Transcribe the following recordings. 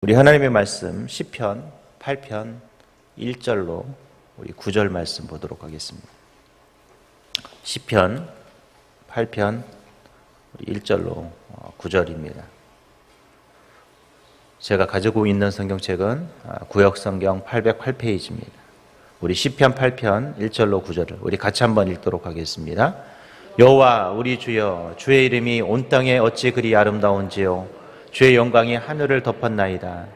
우리 하나님의 말씀 시편 8편 1절로 우리 9절 말씀 보도록 하겠습니다. 시편 8편 1절로 9절입니다. 제가 가지고 있는 성경책은 구역성경 808페이지입니다. 우리 시편 8편 1절로 9절을 우리 같이 한번 읽도록 하겠습니다. 여호와 우리 주여, 주의 이름이 온 땅에 어찌 그리 아름다운지요. 주의 영광이 하늘을 덮었나이다.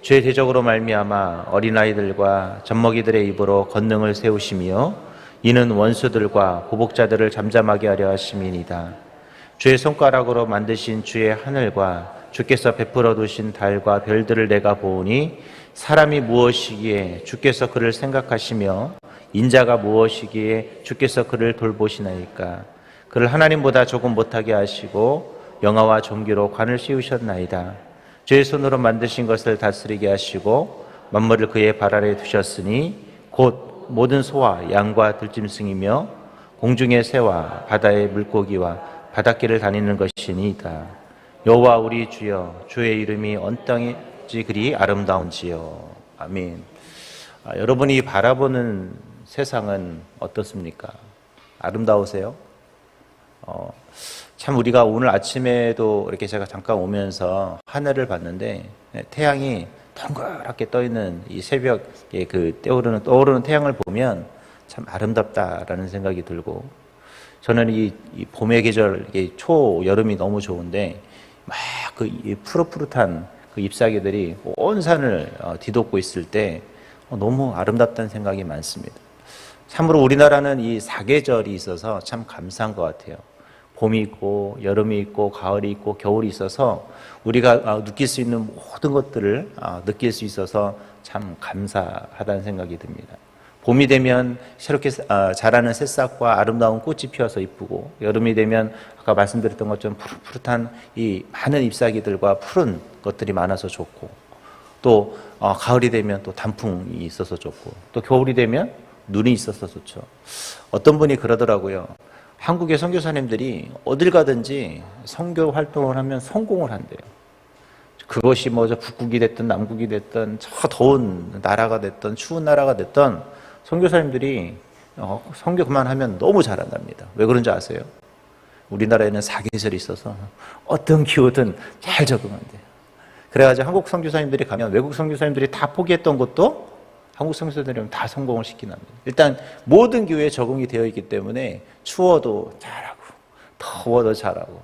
주의 대적으로 말미암아 어린아이들과 젖먹이들의 입으로 권능을 세우시며 이는 원수들과 보복자들을 잠잠하게 하려 하심이니이다. 주의 손가락으로 만드신 주의 하늘과 주께서 베풀어 두신 달과 별들을 내가 보오니 사람이 무엇이기에 주께서 그를 생각하시며 인자가 무엇이기에 주께서 그를 돌보시나이까. 그를 하나님보다 조금 못하게 하시고 영화와 존귀로 관을 씌우셨나이다. 주의 손으로 만드신 것을 다스리게 하시고 만물을 그의 발 아래 두셨으니 곧 모든 소와 양과 들짐승이며 공중의 새와 바다의 물고기와 바닷길을 다니는 것이니이다. 여호와 우리 주여, 주의 이름이 온 땅에 어찌 그리 아름다운지요. 아멘. 여러분이 바라보는 세상은 어떻습니까? 아름다우세요? 참 우리가 오늘 아침에도 이렇게 제가 잠깐 오면서 하늘을 봤는데 태양이 동그랗게 떠 있는 이 새벽에 그 떠오르는 태양을 보면 참 아름답다라는 생각이 들고, 저는 이 봄의 계절, 초 여름이 너무 좋은데 막 그 푸릇푸릇한 그 잎사귀들이 온 산을 뒤덮고 있을 때 너무 아름답다는 생각이 많습니다. 참으로 우리나라는 이 사계절이 있어서 참 감사한 것 같아요. 봄이 있고 여름이 있고 가을이 있고 겨울이 있어서 우리가 느낄 수 있는 모든 것들을 느낄 수 있어서 참 감사하다는 생각이 듭니다. 봄이 되면 새롭게 자라는 새싹과 아름다운 꽃이 피어서 이쁘고, 여름이 되면 아까 말씀드렸던 것처럼 푸릇푸릇한 이 많은 잎사귀들과 푸른 것들이 많아서 좋고, 또 가을이 되면 또 단풍이 있어서 좋고, 또 겨울이 되면 눈이 있어서 좋죠. 어떤 분이 그러더라고요. 한국의 선교사님들이 어딜 가든지 선교 활동을 하면 성공을 한대요. 그것이 저 북극이 됐든 남극이 됐든 저 더운 나라가 됐든 추운 나라가 됐든 선교사님들이 선교 그만하면 너무 잘한답니다. 왜 그런지 아세요? 우리나라에는 사계절이 있어서 어떤 기후든 잘 적응한대요. 그래가지고 한국 선교사님들이 가면 외국 선교사님들이 다 포기했던 것도 한국 선교사들이면 다 성공을 시키납니다. 일단 모든 기후에 적응이 되어 있기 때문에 추워도 잘하고 더워도 잘하고,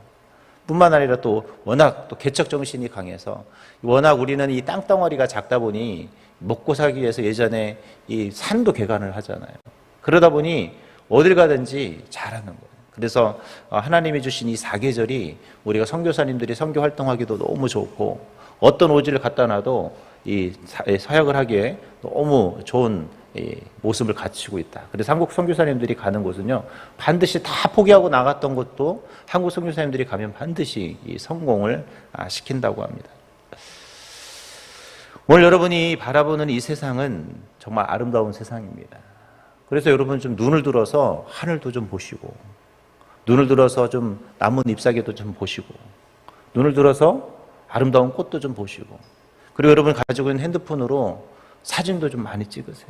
뿐만 아니라 또 워낙 또 개척 정신이 강해서, 워낙 우리는 이 땅덩어리가 작다 보니 먹고 살기 위해서 예전에 이 산도 개간을 하잖아요. 그러다 보니 어딜 가든지 잘하는 거예요. 그래서 하나님이 주신 이 사계절이 우리가 선교사님들이 선교 활동하기도 너무 좋고, 어떤 오지를 갖다 놔도 이 사역을 하기에 너무 좋은 모습을 갖추고 있다. 그래서 한국 선교사님들이 가는 곳은요, 반드시 다 포기하고 나갔던 곳도 한국 선교사님들이 가면 반드시 이 성공을 시킨다고 합니다. 오늘 여러분이 바라보는 이 세상은 정말 아름다운 세상입니다. 그래서 여러분 좀 눈을 들어서 하늘도 좀 보시고, 눈을 들어서 좀 나무 잎사귀도 좀 보시고, 눈을 들어서 아름다운 꽃도 좀 보시고, 그리고 여러분 가지고 있는 핸드폰으로 사진도 좀 많이 찍으세요.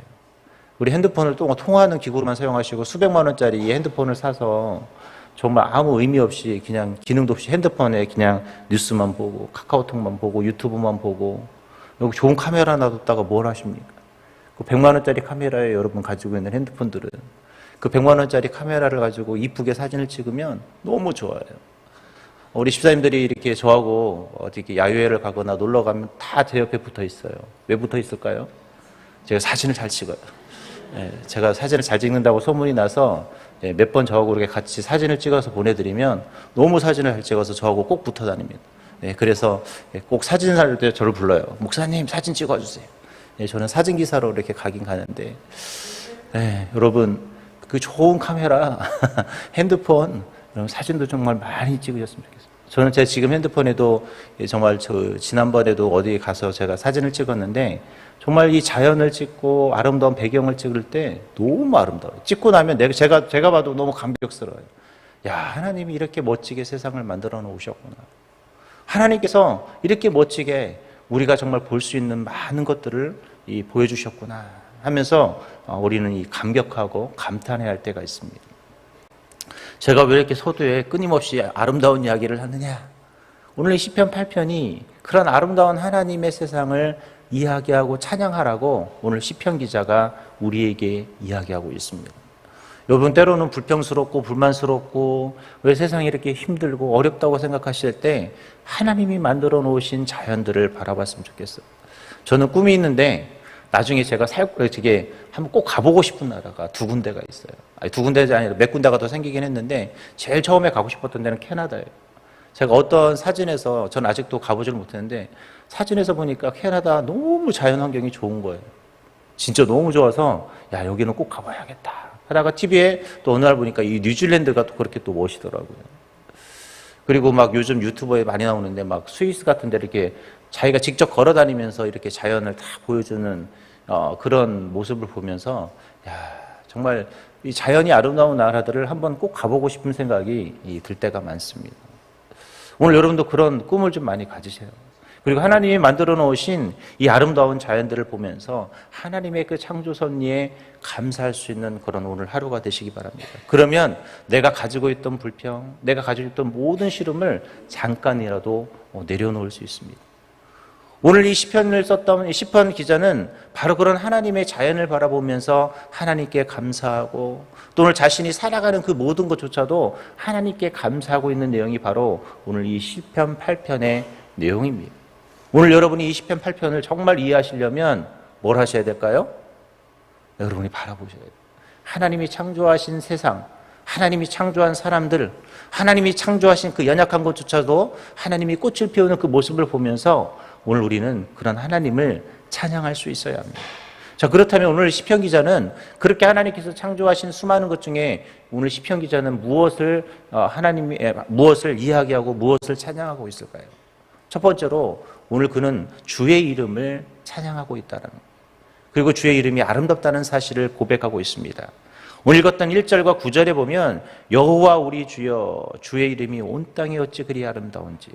우리 핸드폰을 또 통화하는 기구로만 사용하시고 수백만 원짜리 이 핸드폰을 사서 정말 아무 의미 없이 그냥 기능도 없이 핸드폰에 그냥 뉴스만 보고 카카오톡만 보고 유튜브만 보고, 여기 좋은 카메라 놔뒀다가 뭘 하십니까? 그 100만 원짜리 카메라에 여러분 가지고 있는 핸드폰들은 그 100만 원짜리 카메라를 가지고 이쁘게 사진을 찍으면 너무 좋아요. 우리 집사님들이 이렇게 저하고 어디 야유회를 가거나 놀러 가면 다 제 옆에 붙어 있어요. 왜 붙어 있을까요? 제가 사진을 잘 찍어요. 제가 사진을 잘 찍는다고 소문이 나서 몇 번 저하고 이렇게 같이 사진을 찍어서 보내드리면 너무 사진을 잘 찍어서 저하고 꼭 붙어 다닙니다. 그래서 꼭 사진 살 때 저를 불러요. 목사님 사진 찍어주세요. 저는 사진 기사로 이렇게 가긴 가는데, 여러분 그 좋은 카메라 핸드폰 사진도 정말 많이 찍으셨으면 좋겠어요. 저는 제 지금 핸드폰에도 정말 지난번에도 어디 가서 제가 사진을 찍었는데 정말 이 자연을 찍고 아름다운 배경을 찍을 때 너무 아름다워요. 찍고 나면 제가 봐도 너무 감격스러워요. 야, 하나님이 이렇게 멋지게 세상을 만들어 놓으셨구나. 하나님께서 이렇게 멋지게 우리가 정말 볼 수 있는 많은 것들을 보여주셨구나 하면서 우리는 이 감격하고 감탄해야 할 때가 있습니다. 제가 왜 이렇게 서두에 끊임없이 아름다운 이야기를 하느냐? 오늘 이 시편 8편이 그런 아름다운 하나님의 세상을 이야기하고 찬양하라고 오늘 시편 기자가 우리에게 이야기하고 있습니다. 여러분, 때로는 불평스럽고 불만스럽고 왜 세상이 이렇게 힘들고 어렵다고 생각하실 때 하나님이 만들어 놓으신 자연들을 바라봤으면 좋겠어요. 저는 꿈이 있는데 나중에 제가 저게 한번 꼭 가보고 싶은 나라가 두 군데가 있어요. 아니, 두 군데가 아니라 몇 군데가 더 생기긴 했는데 제일 처음에 가고 싶었던 데는 캐나다예요. 제가 어떤 사진에서, 전 아직도 가보지를 못했는데 사진에서 보니까 캐나다 너무 자연 환경이 좋은 거예요. 진짜 너무 좋아서 야, 여기는 꼭 가봐야겠다 하다가 TV에 또 어느 날 보니까 이 뉴질랜드가 또 그렇게 또 멋이더라고요. 그리고 막 요즘 유튜버에 많이 나오는데 막 스위스 같은 데 이렇게 자기가 직접 걸어 다니면서 이렇게 자연을 다 보여주는 그런 모습을 보면서 야, 정말 이 자연이 아름다운 나라들을 한번 꼭 가보고 싶은 생각이 들 때가 많습니다. 오늘 여러분도 그런 꿈을 좀 많이 가지세요. 그리고 하나님이 만들어 놓으신 이 아름다운 자연들을 보면서 하나님의 그 창조 섭리에 감사할 수 있는 그런 오늘 하루가 되시기 바랍니다. 그러면 내가 가지고 있던 불평, 내가 가지고 있던 모든 시름을 잠깐이라도 내려놓을 수 있습니다. 오늘 이 시편을 썼던 이 시편 기자는 바로 그런 하나님의 자연을 바라보면서 하나님께 감사하고 또 오늘 자신이 살아가는 그 모든 것조차도 하나님께 감사하고 있는 내용이 바로 오늘 이 시편 8편의 내용입니다. 오늘 여러분이 이 시편 8편을 정말 이해하시려면 뭘 하셔야 될까요? 여러분이 바라보셔야 돼요. 하나님이 창조하신 세상, 하나님이 창조한 사람들, 하나님이 창조하신 그 연약한 것조차도 하나님이 꽃을 피우는 그 모습을 보면서 오늘 우리는 그런 하나님을 찬양할 수 있어야 합니다. 자, 그렇다면 오늘 시편 기자는 그렇게 하나님께서 창조하신 수많은 것 중에 오늘 시편 기자는 무엇을 이야기하고 무엇을 찬양하고 있을까요? 첫 번째로 오늘 그는 주의 이름을 찬양하고 있다는 것, 그리고 주의 이름이 아름답다는 사실을 고백하고 있습니다. 오늘 읽었던 1절과 9절에 보면 여호와 우리 주여 주의 이름이 온 땅에 어찌 그리 아름다운지요.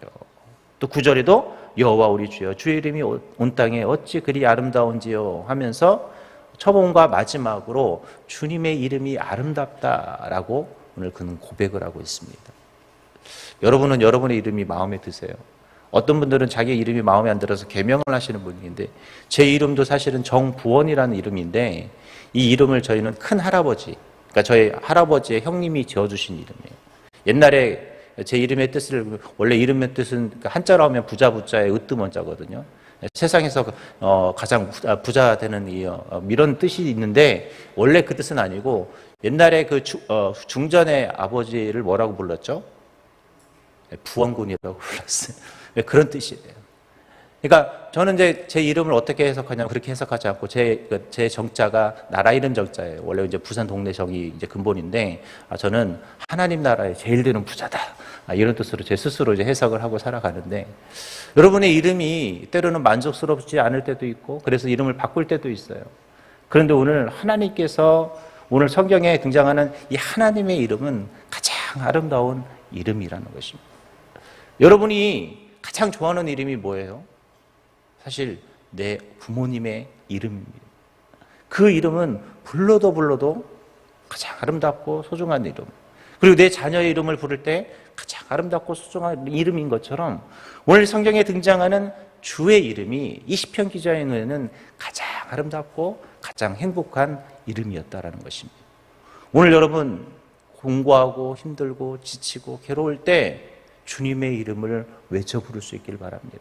또 9절에도 여호와 우리 주여 주의 이름이 온 땅에 어찌 그리 아름다운지요 하면서 처음과 마지막으로 주님의 이름이 아름답다라고 오늘 그는 고백을 하고 있습니다. 여러분은 여러분의 이름이 마음에 드세요? 어떤 분들은 자기 이름이 마음에 안 들어서 개명을 하시는 분인데 제 이름도 사실은 정부원이라는 이름인데 이 이름을 저희는 큰 할아버지, 그러니까 저희 할아버지의 형님이 지어주신 이름이에요. 옛날에 제 이름의 뜻을, 원래 이름의 뜻은 한자로 하면 부자의 으뜸원자거든요. 세상에서 가장 부자 되는 이런 뜻이 있는데 원래 그 뜻은 아니고 옛날에 그 중전의 아버지를 뭐라고 불렀죠? 부원군이라고 불렀어요. 그런 뜻이에요. 그러니까 저는 이제 제 이름을 어떻게 해석하냐면 그렇게 해석하지 않고 제 정자가 나라 이름 정자예요. 원래 이제 부산 동네 정이 이제 근본인데 저는 하나님 나라에 제일 되는 부자다. 이런 뜻으로 제 스스로 이제 해석을 하고 살아가는데 여러분의 이름이 때로는 만족스럽지 않을 때도 있고 그래서 이름을 바꿀 때도 있어요. 그런데 오늘 하나님께서 오늘 성경에 등장하는 이 하나님의 이름은 가장 아름다운 이름이라는 것입니다. 여러분이 가장 좋아하는 이름이 뭐예요? 사실 내 부모님의 이름입니다. 그 이름은 불러도 가장 아름답고 소중한 이름. 그리고 내 자녀의 이름을 부를 때 가장 아름답고 소중한 이름인 것처럼 오늘 성경에 등장하는 주의 이름이 이 시편 기자의 눈에는 가장 아름답고 가장 행복한 이름이었다라는 것입니다. 오늘 여러분 공부하고 힘들고 지치고 괴로울 때 주님의 이름을 외쳐 부를 수 있길 바랍니다.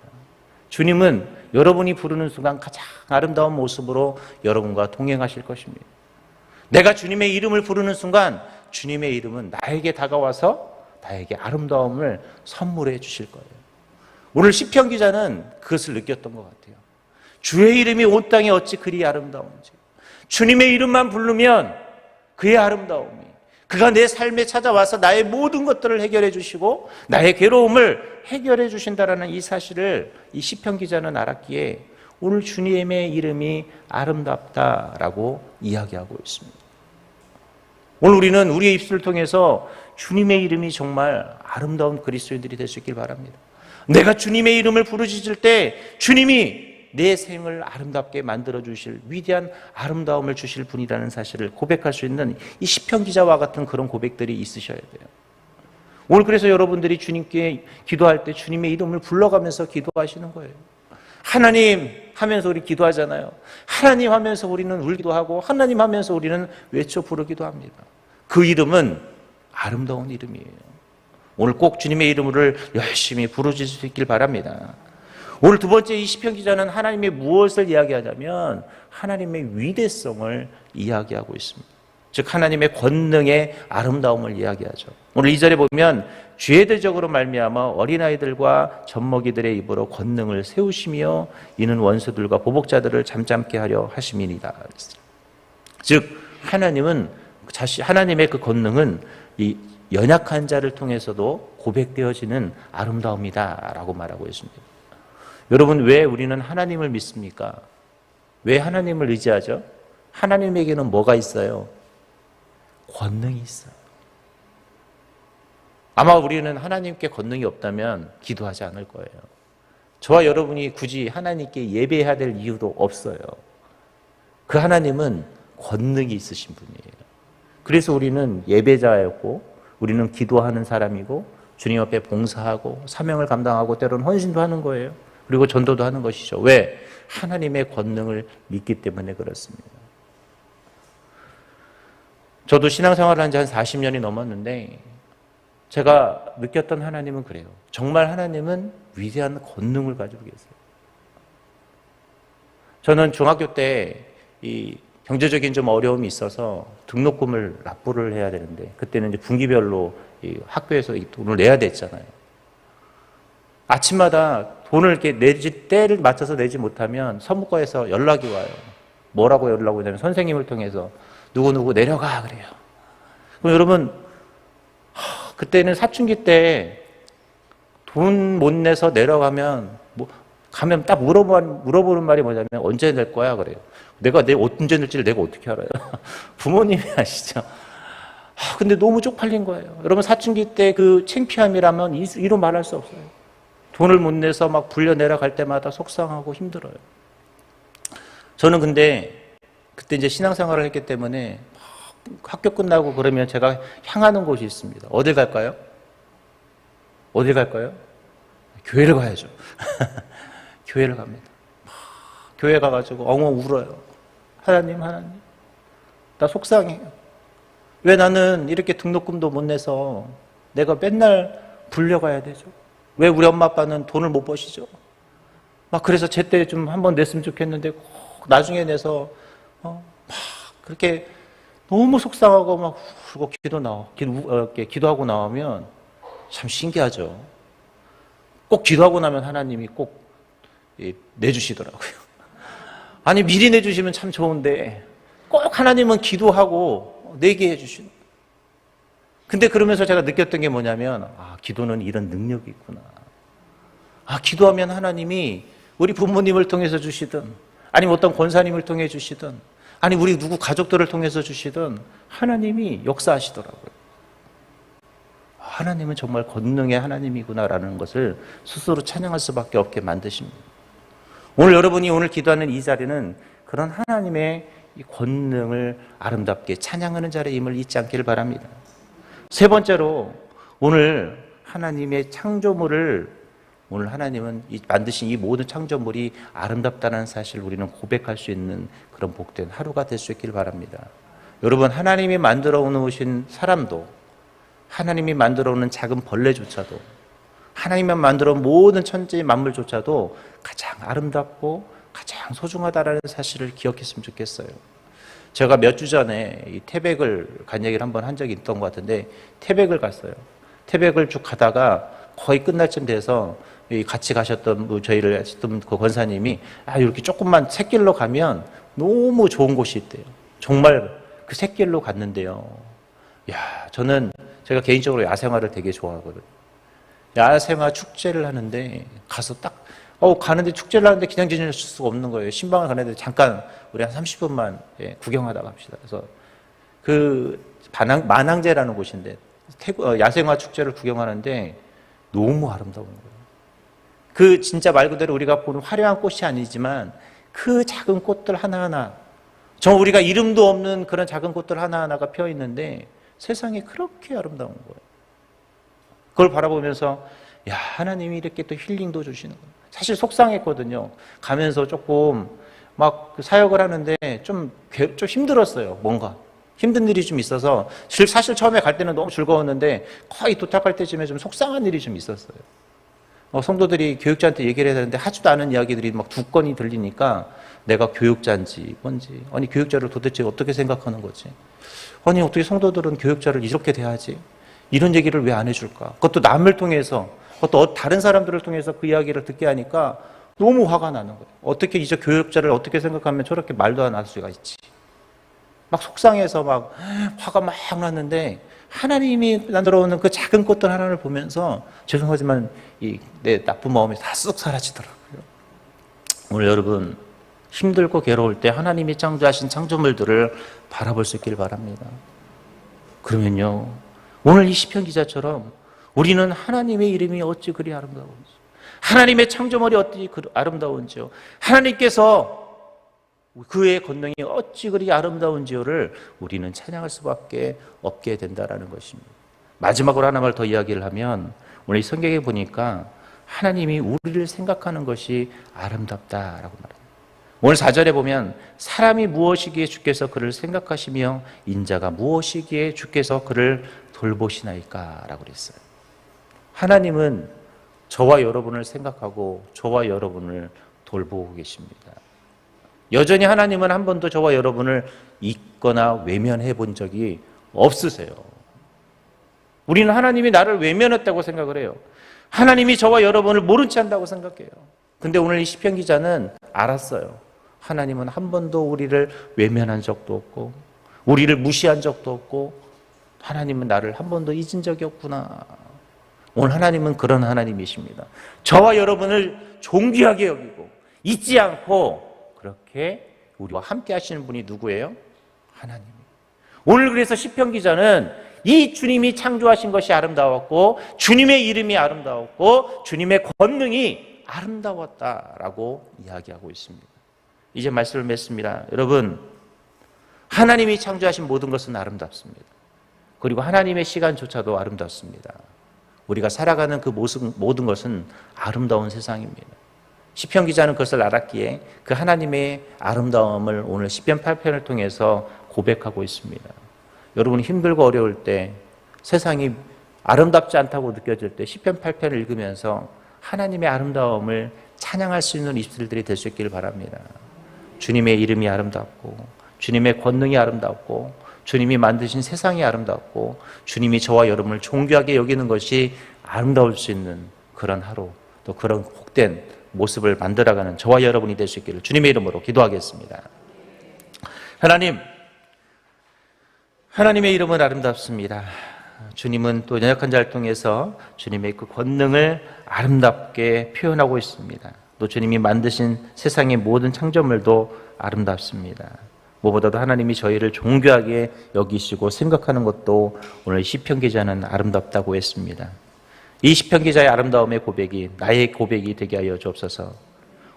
주님은 여러분이 부르는 순간 가장 아름다운 모습으로 여러분과 동행하실 것입니다. 내가 주님의 이름을 부르는 순간 주님의 이름은 나에게 다가와서 나에게 아름다움을 선물해 주실 거예요. 오늘 시편 기자는 그것을 느꼈던 것 같아요. 주의 이름이 온 땅에 어찌 그리 아름다운지. 주님의 이름만 부르면 그의 아름다움이, 그가 내 삶에 찾아와서 나의 모든 것들을 해결해 주시고 나의 괴로움을 해결해 주신다라는 이 사실을 이 시편 기자는 알았기에 오늘 주님의 이름이 아름답다라고 이야기하고 있습니다. 오늘 우리는 우리의 입술을 통해서 주님의 이름이 정말 아름다운 그리스도인들이 될 수 있길 바랍니다. 내가 주님의 이름을 부르짖을 때 주님이 내 생을 아름답게 만들어 주실 위대한 아름다움을 주실 분이라는 사실을 고백할 수 있는 이 시편 기자와 같은 그런 고백들이 있으셔야 돼요. 오늘 그래서 여러분들이 주님께 기도할 때 주님의 이름을 불러가면서 기도하시는 거예요. 하나님 하면서 우리 기도하잖아요. 하나님 하면서 우리는 울기도 하고 하나님 하면서 우리는 외쳐 부르기도 합니다. 그 이름은 아름다운 이름이에요. 오늘 꼭 주님의 이름을 열심히 부르실 수 있길 바랍니다. 오늘 두 번째 이 시편 기자는 하나님의 무엇을 이야기하냐면 하나님의 위대성을 이야기하고 있습니다. 즉 하나님의 권능의 아름다움을 이야기하죠. 오늘 2절에 보면 죄대적으로 말미암아 어린아이들과 젖먹이들의 입으로 권능을 세우시며 이는 원수들과 보복자들을 잠잠케 하려 하심이니이다. 즉 하나님의 그 권능은 이 연약한 자를 통해서도 고백되어지는 아름다움이다라고 말하고 있습니다. 여러분, 왜 우리는 하나님을 믿습니까? 왜 하나님을 의지하죠? 하나님에게는 뭐가 있어요? 권능이 있어요. 아마 우리는 하나님께 권능이 없다면 기도하지 않을 거예요. 저와 여러분이 굳이 하나님께 예배해야 될 이유도 없어요. 그 하나님은 권능이 있으신 분이에요. 그래서 우리는 예배자였고 우리는 기도하는 사람이고 주님 앞에 봉사하고 사명을 감당하고 때로는 헌신도 하는 거예요. 그리고 전도도 하는 것이죠. 왜? 하나님의 권능을 믿기 때문에 그렇습니다. 저도 신앙생활을 한 지 한 40년이 넘었는데 제가 느꼈던 하나님은 그래요. 정말 하나님은 위대한 권능을 가지고 계세요. 저는 중학교 때 이 경제적인 좀 어려움이 있어서 등록금을 납부를 해야 되는데 그때는 이제 분기별로 이 학교에서 이 돈을 내야 됐잖아요. 아침마다 돈을 이렇게 때를 맞춰서 내지 못하면 선무과에서 연락이 와요. 뭐라고 연락 오냐면 선생님을 통해서 누구누구 내려가 그래요. 그럼 여러분 그때는 사춘기 때 돈 못 내서 내려가면 가면 딱 물어보는 말이 뭐냐면 언제 낼 거야 그래요. 내가 언제 낼지를 내가 어떻게 알아요? 부모님이 아시죠? 근데 너무 쪽팔린 거예요. 여러분 사춘기 때 그 창피함이라면 이루 말할 수 없어요. 돈을 못 내서 막 불려 내려갈 때마다 속상하고 힘들어요. 저는 근데 그때 이제 신앙생활을 했기 때문에 학교 끝나고 그러면 제가 향하는 곳이 있습니다. 어딜 갈까요? 어딜 갈까요? 교회를 가야죠. 교회를 갑니다. 교회 가가지고 엉엉 울어요. 하나님, 나 속상해요. 왜 나는 이렇게 등록금도 못 내서 내가 맨날 불려가야 되죠? 왜 우리 엄마 아빠는 돈을 못 버시죠? 막 그래서 제때 좀 한번 냈으면 좋겠는데 꼭 나중에 내서 막 그렇게 너무 속상하고 막 울고 기도하고 나오면 참 신기하죠. 꼭 기도하고 나면 하나님이 꼭 내주시더라고요. 아니 미리 내주시면 참 좋은데 꼭 하나님은 기도하고 내게 해주시는. 근데 그러면서 제가 느꼈던 게 뭐냐면 기도는 이런 능력이 있구나. 기도하면 하나님이 우리 부모님을 통해서 주시든 아니면 어떤 권사님을 통해 주시든 아니 우리 누구 가족들을 통해서 주시든 하나님이 역사하시더라고요. 하나님은 정말 권능의 하나님이구나라는 것을 스스로 찬양할 수밖에 없게 만드십니다. 오늘 여러분이 오늘 기도하는 이 자리는 그런 하나님의 이 권능을 아름답게 찬양하는 자리임을 잊지 않기를 바랍니다. 세 번째로 오늘 하나님의 창조물을 오늘 하나님은 만드신 이 모든 창조물이 아름답다는 사실을 우리는 고백할 수 있는 그런 복된 하루가 될 수 있기를 바랍니다. 여러분 하나님이 만들어 놓으신 사람도 하나님이 만들어 놓은 작은 벌레조차도 하나님만 만들어 놓은 모든 천지 만물조차도 가장 아름답고 가장 소중하다라는 사실을 기억했으면 좋겠어요. 제가 몇 주 전에 이 태백을 간 얘기를 한번 한 적이 있던 것 같은데 태백을 갔어요. 태백을 쭉 가다가 거의 끝날 쯤 돼서 같이 가셨던 저희를 했던 그 권사님이 이렇게 조금만 샛길로 가면 너무 좋은 곳이 있대요. 정말 그 샛길로 갔는데요. 저는 제가 개인적으로 야생화를 되게 좋아하거든요. 야생화 축제를 하는데 가서 딱 가는데 축제를 하는데 그냥 지낼 수가 없는 거예요. 신방을 가는데 잠깐 우리 한 30분만 구경하다 갑시다. 그래서 그 만항제라는 곳인데 야생화 축제를 구경하는데 너무 아름다운 거예요. 그 진짜 말 그대로 우리가 보는 화려한 꽃이 아니지만 그 작은 꽃들 하나하나, 저 우리가 이름도 없는 그런 작은 꽃들 하나하나가 펴 있는데 세상이 그렇게 아름다운 거예요. 그걸 바라보면서 야, 하나님이 이렇게 또 힐링도 주시는 거예요. 사실 속상했거든요. 가면서 조금 막 사역을 하는데 좀 힘들었어요. 뭔가 힘든 일이 좀 있어서, 사실 처음에 갈 때는 너무 즐거웠는데 거의 도착할 때쯤에 좀 속상한 일이 좀 있었어요. 성도들이 교육자한테 얘기를 해야 되는데 하지도 않은 이야기들이 막 두 건이 들리니까 내가 교육자인지 뭔지, 아니 교육자를 도대체 어떻게 생각하는 거지? 아니 어떻게 성도들은 교육자를 이렇게 대하지? 이런 얘기를 왜 안 해줄까? 그것도 남을 통해서, 그것도 다른 사람들을 통해서 그 이야기를 듣게 하니까 너무 화가 나는 거예요. 어떻게 이제 교육자를 어떻게 생각하면 저렇게 말도 안 할 수가 있지? 막 속상해서 막 화가 막 났는데 하나님이 만들어오는 그 작은 꽃들 하나를 보면서 죄송하지만 내 나쁜 마음이 다 쑥 사라지더라고요. 오늘 여러분 힘들고 괴로울 때 하나님이 창조하신 창조물들을 바라볼 수 있길 바랍니다. 그러면요, 오늘 이 시편 기자처럼 우리는 하나님의 이름이 어찌 그리 아름다운지, 하나님의 창조물이 어찌 아름다운지요, 하나님께서 그의 권능이 어찌 그리 아름다운지요를 우리는 찬양할 수밖에 없게 된다는 것입니다. 마지막으로 하나만 더 이야기를 하면, 오늘 이 성경에 보니까 하나님이 우리를 생각하는 것이 아름답다라고 말합니다. 오늘 4절에 보면 사람이 무엇이기에 주께서 그를 생각하시며 인자가 무엇이기에 주께서 그를 돌보시나이까 라고 그랬어요. 하나님은 저와 여러분을 생각하고 저와 여러분을 돌보고 계십니다. 여전히 하나님은 한 번도 저와 여러분을 잊거나 외면해 본 적이 없으세요. 우리는 하나님이 나를 외면했다고 생각을 해요. 하나님이 저와 여러분을 모른 채 한다고 생각해요. 근데 오늘 이 시편 기자는 알았어요. 하나님은 한 번도 우리를 외면한 적도 없고 우리를 무시한 적도 없고 하나님은 나를 한 번도 잊은 적이 없구나. 오늘 하나님은 그런 하나님이십니다. 저와 여러분을 존귀하게 여기고 잊지 않고 그렇게 우리와 함께 하시는 분이 누구예요? 하나님. 오늘 그래서 시편 기자는 이 주님이 창조하신 것이 아름다웠고 주님의 이름이 아름다웠고 주님의 권능이 아름다웠다라고 이야기하고 있습니다. 이제 말씀을 맺습니다. 여러분, 하나님이 창조하신 모든 것은 아름답습니다. 그리고 하나님의 시간조차도 아름답습니다. 우리가 살아가는 그 모든 것은 아름다운 세상입니다. 시편 기자는 그것을 알았기에 그 하나님의 아름다움을 오늘 시편 8편을 통해서 고백하고 있습니다. 여러분 힘들고 어려울 때, 세상이 아름답지 않다고 느껴질 때 시편 8편을 읽으면서 하나님의 아름다움을 찬양할 수 있는 입술들이 될 수 있기를 바랍니다. 주님의 이름이 아름답고 주님의 권능이 아름답고 주님이 만드신 세상이 아름답고 주님이 저와 여러분을 존귀하게 여기는 것이 아름다울 수 있는 그런 하루, 또 그런 복된 모습을 만들어가는 저와 여러분이 될 수 있기를 주님의 이름으로 기도하겠습니다. 하나님의 이름은 아름답습니다. 주님은 또 연약한 자를 통해서 주님의 그 권능을 아름답게 표현하고 있습니다. 또 주님이 만드신 세상의 모든 창조물도 아름답습니다. 무엇보다도 하나님이 저희를 존귀하게 여기시고 생각하는 것도 오늘 시편 기자는 아름답다고 했습니다. 이 시편 기자의 아름다움의 고백이 나의 고백이 되게 하여 주옵소서.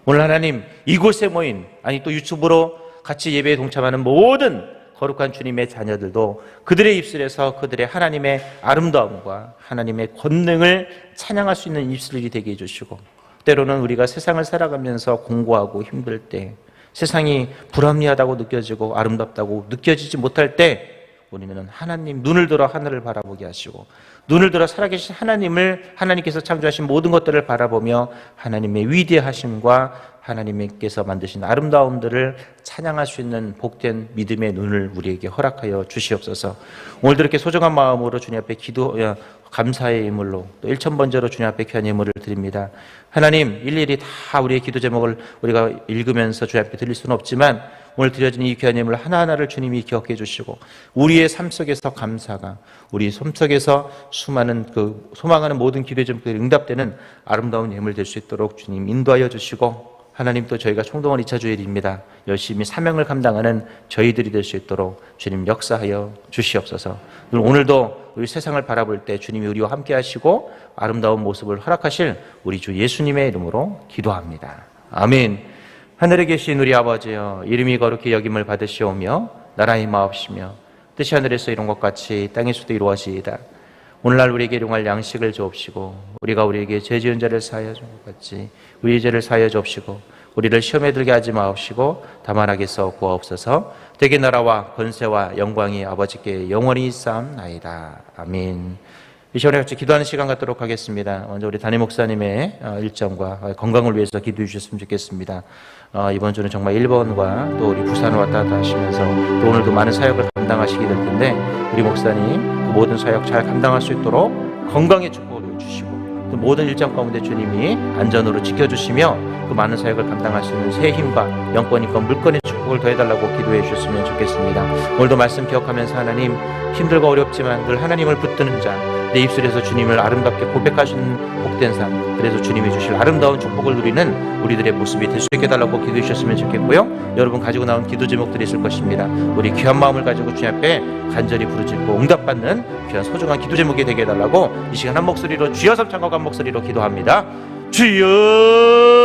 오늘 하나님, 이곳에 모인, 아니 또 유튜브로 같이 예배에 동참하는 모든 거룩한 주님의 자녀들도 그들의 입술에서 그들의 하나님의 아름다움과 하나님의 권능을 찬양할 수 있는 입술이 되게 해주시고, 때로는 우리가 세상을 살아가면서 공고하고 힘들 때, 세상이 불합리하다고 느껴지고 아름답다고 느껴지지 못할 때 우리는 하나님 눈을 들어 하늘을 바라보게 하시고, 눈을 들어 살아계신 하나님을, 하나님께서 창조하신 모든 것들을 바라보며 하나님의 위대하심과 하나님께서 만드신 아름다움들을 찬양할 수 있는 복된 믿음의 눈을 우리에게 허락하여 주시옵소서. 오늘도 이렇게 소중한 마음으로 주님 앞에 감사의 예물로 또 1000번째로 주님 앞에 귀한 예물을 드립니다. 하나님, 일일이 다 우리의 기도 제목을 우리가 읽으면서 주님 앞에 드릴 수는 없지만 오늘 드려진 이 귀한 예물 하나하나를 주님이 기억해 주시고 우리의 삶 속에서 감사가, 우리 삶 속에서 수많은 그 소망하는 모든 기도의 제목들이 응답되는 아름다운 예물 될 수 있도록 주님 인도하여 주시고, 하나님 또 저희가 총동원 2차 주일입니다. 열심히 사명을 감당하는 저희들이 될 수 있도록 주님 역사하여 주시옵소서. 오늘도 우리 세상을 바라볼 때 주님이 우리와 함께 하시고 아름다운 모습을 허락하실 우리 주 예수님의 이름으로 기도합니다. 아멘. 하늘에 계신 우리 아버지여, 이름이 거룩히 여김을 받으시오며 나라의 마옵시며 뜻이 하늘에서 이룬 것 같이 땅에서도 이루어지이다. 오늘날 우리에게 일용할 양식을 주옵시고 우리가 우리에게 죄 지은 자를 사하여 준 것 같이 우리의 죄를 사하여 주옵시고 우리를 시험에 들게 하지 마옵시고 다만 악에서 구하옵소서. 대개 나라와 권세와 영광이 아버지께 영원히 있사옵나이다. 아멘. 이 시간에 같이 기도하는 시간 갖도록 하겠습니다. 먼저 우리 담임 목사님의 일정과 건강을 위해서 기도해 주셨으면 좋겠습니다. 이번 주는 정말 일본과 또 우리 부산을 왔다 갔다 하시면서 또 오늘도 많은 사역을 감당하시게 될 텐데 우리 목사님 그 모든 사역 잘 감당할 수 있도록 건강의 축복을 주시고 그 모든 일정 가운데 주님이 안전으로 지켜주시며 그 많은 사역을 감당할 수 있는 새 힘과 영권이권 물권의 축복을 더해달라고 기도해 주셨으면 좋겠습니다. 오늘도 말씀 기억하면서 하나님, 힘들고 어렵지만 늘 하나님을 붙드는 자, 내 입술에서 주님을 아름답게 고백하시는 복된 삶, 그래서 주님이 주실 아름다운 축복을 누리는 우리들의 모습이 될 수 있게 해달라고 기도해 주셨으면 좋겠고요. 여러분 가지고 나온 기도 제목들이 있을 것입니다. 우리 귀한 마음을 가지고 주님 앞에 간절히 부르짖고 응답받는 귀한 소중한 기도 제목이 되게 해달라고 이 시간 한 목소리로 주여 삼창과 한 목소리로 기도합니다. 주여